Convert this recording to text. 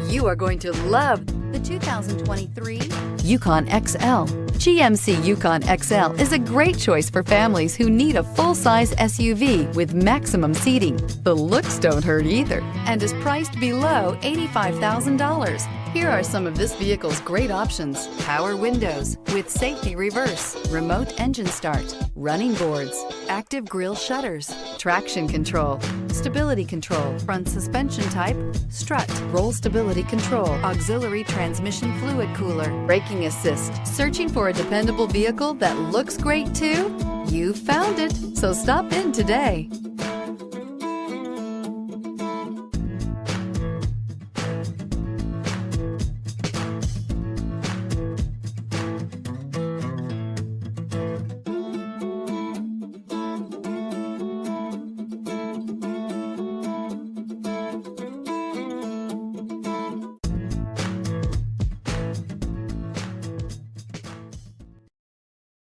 You are going to love the 2023 Yukon XL. GMC Yukon XL is a great choice for families who need a full-size SUV with maximum seating. The looks don't hurt either and is priced below $85,000. Here are some of this vehicle's great options: power windows with safety reverse, remote engine start, running boards, active grille shutters, traction control, stability control, front suspension type, strut, roll stability control, auxiliary transmission fluid cooler, braking assist. Searching for a dependable vehicle that looks great too? You found it, so stop in today.